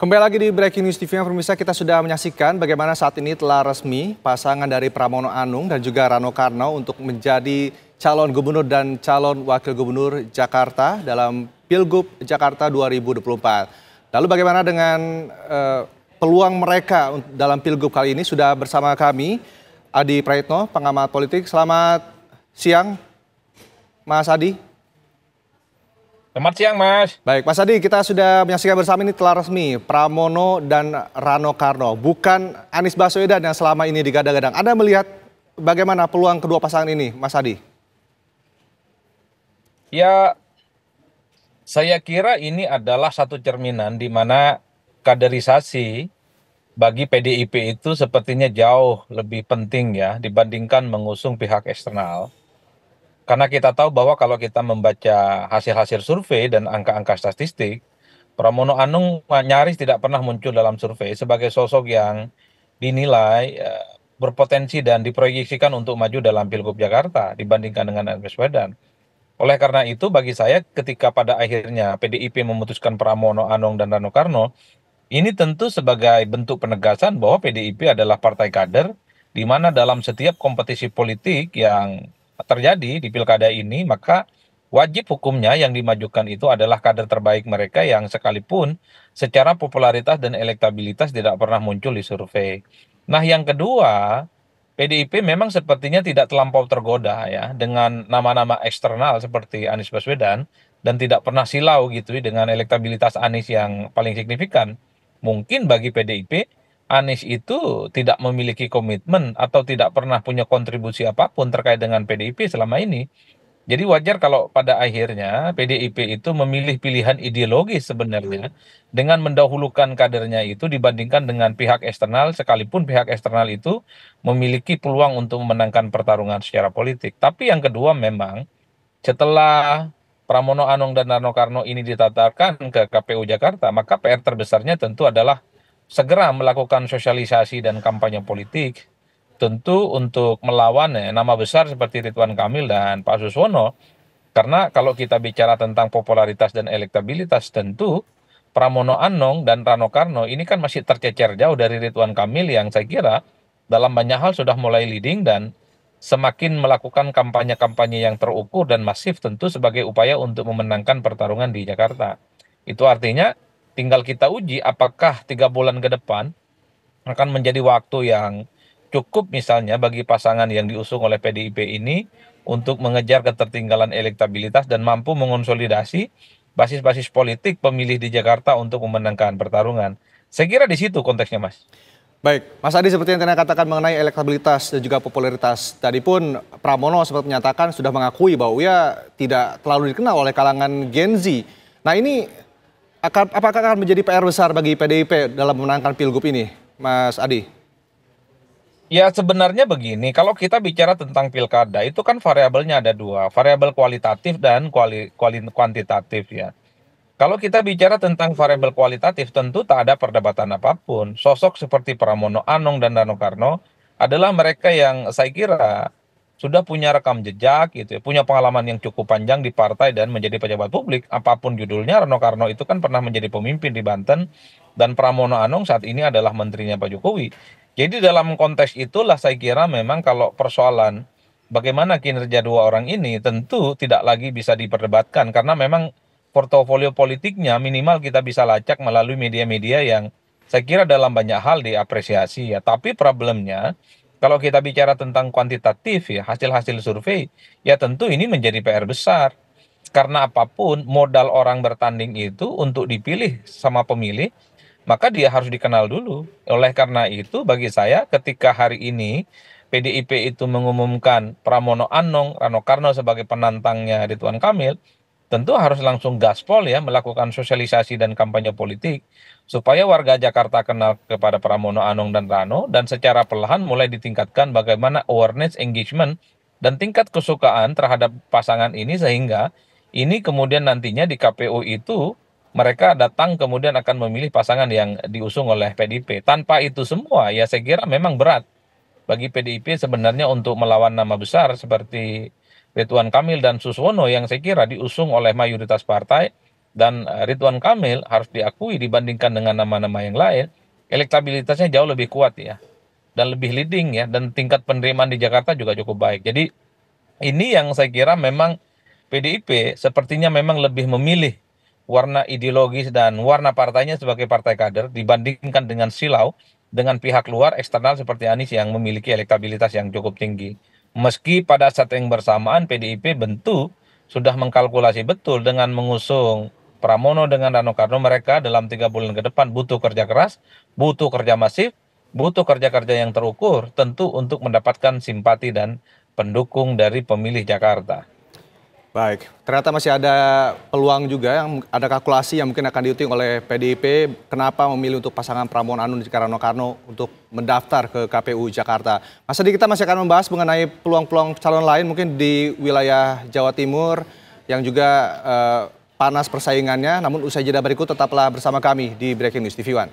Kembali lagi di Breaking News TV, pemirsa, kita sudah menyaksikan bagaimana saat ini telah resmi pasangan dari Pramono Anung dan juga Rano Karno untuk menjadi calon gubernur dan calon wakil gubernur Jakarta dalam Pilgub Jakarta 2024. Lalu bagaimana dengan peluang mereka dalam Pilgub kali ini? Sudah bersama kami Adi Praitno, pengamat politik. Selamat siang, Mas Adi. Selamat siang, Mas. Baik, Mas Adi, kita sudah menyaksikan bersama ini telah resmi Pramono dan Rano Karno, bukan Anies Baswedan yang selama ini digadang-gadang. Anda melihat bagaimana peluang kedua pasangan ini, Mas Adi? Ya, saya kira ini adalah satu cerminan di mana kaderisasi bagi PDIP itu sepertinya jauh lebih penting ya dibandingkan mengusung pihak eksternal. Karena kita tahu bahwa kalau kita membaca hasil-hasil survei dan angka-angka statistik, Pramono Anung nyaris tidak pernah muncul dalam survei sebagai sosok yang dinilai berpotensi dan diproyeksikan untuk maju dalam Pilgub Jakarta dibandingkan dengan Anies Baswedan. Oleh karena itu, bagi saya ketika pada akhirnya PDIP memutuskan Pramono Anung dan Rano Karno, ini tentu sebagai bentuk penegasan bahwa PDIP adalah partai kader, di mana dalam setiap kompetisi politik yang terjadi di pilkada ini, maka wajib hukumnya yang dimajukan itu adalah kader terbaik mereka yang sekalipun secara popularitas dan elektabilitas tidak pernah muncul di survei. Nah, yang kedua, PDIP memang sepertinya tidak terlampau tergoda ya dengan nama-nama eksternal seperti Anies Baswedan dan tidak pernah silau gitu dengan elektabilitas Anies yang paling signifikan. Mungkin bagi PDIP, Anies itu tidak memiliki komitmen atau tidak pernah punya kontribusi apapun terkait dengan PDIP selama ini. Jadi wajar kalau pada akhirnya PDIP itu memilih pilihan ideologis sebenarnya dengan mendahulukan kadernya itu dibandingkan dengan pihak eksternal, sekalipun pihak eksternal itu memiliki peluang untuk memenangkan pertarungan secara politik. Tapi yang kedua memang setelah Pramono Anung dan Rano Karno ini ditatarkan ke KPU Jakarta, maka PR terbesarnya tentu adalah segera melakukan sosialisasi dan kampanye politik. Tentu untuk melawan nama besar seperti Ridwan Kamil dan Pak Suswono. Karena kalau kita bicara tentang popularitas dan elektabilitas, tentu Pramono Anung dan Rano Karno ini kan masih tercecer jauh dari Ridwan Kamil yang saya kira dalam banyak hal sudah mulai leading dan semakin melakukan kampanye-kampanye yang terukur dan masif tentu sebagai upaya untuk memenangkan pertarungan di Jakarta. Itu artinya tinggal kita uji apakah 3 bulan ke depan akan menjadi waktu yang cukup misalnya bagi pasangan yang diusung oleh PDIP ini untuk mengejar ketertinggalan elektabilitas dan mampu mengonsolidasi basis-basis politik pemilih di Jakarta untuk memenangkan pertarungan. Saya kira di situ konteksnya, Mas. Baik, Mas Adi, seperti yang tadi katakan mengenai elektabilitas dan juga popularitas. Tadi pun Pramono sempat menyatakan sudah mengakui bahwa ia tidak terlalu dikenal oleh kalangan Gen Z. Nah ini apakah akan menjadi PR besar bagi PDIP dalam memenangkan Pilgub ini, Mas Adi? Ya sebenarnya begini, kalau kita bicara tentang pilkada itu kan variabelnya ada dua, variabel kualitatif dan kuantitatif ya. Kalau kita bicara tentang variabel kualitatif, tentu tak ada perdebatan apapun. Sosok seperti Pramono Anung dan Rano Karno adalah mereka yang saya kira sudah punya rekam jejak, gitu ya, punya pengalaman yang cukup panjang di partai dan menjadi pejabat publik. Apapun judulnya, Rano Karno itu kan pernah menjadi pemimpin di Banten, dan Pramono Anung saat ini adalah menterinya Pak Jokowi. Jadi dalam konteks itulah saya kira memang kalau persoalan bagaimana kinerja dua orang ini tentu tidak lagi bisa diperdebatkan karena memang portofolio politiknya minimal kita bisa lacak melalui media-media yang saya kira dalam banyak hal diapresiasi ya. Tapi problemnya kalau kita bicara tentang kuantitatif ya hasil-hasil survei ya tentu ini menjadi PR besar. Karena apapun modal orang bertanding itu untuk dipilih sama pemilih maka dia harus dikenal dulu. Oleh karena itu bagi saya ketika hari ini PDIP itu mengumumkan Pramono Anung, Rano Karno sebagai penantangnya Ridwan Kamil, tentu harus langsung gaspol ya melakukan sosialisasi dan kampanye politik supaya warga Jakarta kenal kepada Pramono Anung dan Rano dan secara perlahan mulai ditingkatkan bagaimana awareness, engagement dan tingkat kesukaan terhadap pasangan ini sehingga ini kemudian nantinya di KPU itu mereka datang kemudian akan memilih pasangan yang diusung oleh PDIP. Tanpa itu semua ya saya kira memang berat bagi PDIP sebenarnya untuk melawan nama besar seperti Ridwan Kamil dan Suswono yang saya kira diusung oleh mayoritas partai Dan Ridwan Kamil harus diakui dibandingkan dengan nama-nama yang lain, elektabilitasnya jauh lebih kuat ya, dan lebih leading ya, dan tingkat penerimaan di Jakarta juga cukup baik. Jadi ini yang saya kira memang PDIP sepertinya memang lebih memilih warna ideologis dan warna partainya sebagai partai kader dibandingkan dengan silau dengan pihak luar eksternal seperti Anies yang memiliki elektabilitas yang cukup tinggi. Meski pada saat yang bersamaan PDIP bentuk sudah mengkalkulasi betul dengan mengusung Pramono dengan Rano Karno, mereka dalam 3 bulan ke depan butuh kerja keras, butuh kerja masif, butuh kerja-kerja yang terukur, tentu untuk mendapatkan simpati dan pendukung dari pemilih Jakarta. Baik, ternyata masih ada peluang juga, yang ada kalkulasi yang mungkin akan dihitung oleh PDIP. Kenapa memilih untuk pasangan Pramono Anung dan Rano Karno untuk mendaftar ke KPU Jakarta. Mas Adi, kita masih akan membahas mengenai peluang-peluang calon lain mungkin di wilayah Jawa Timur yang juga panas persaingannya. Namun usai jeda berikut tetaplah bersama kami di Breaking News TV One.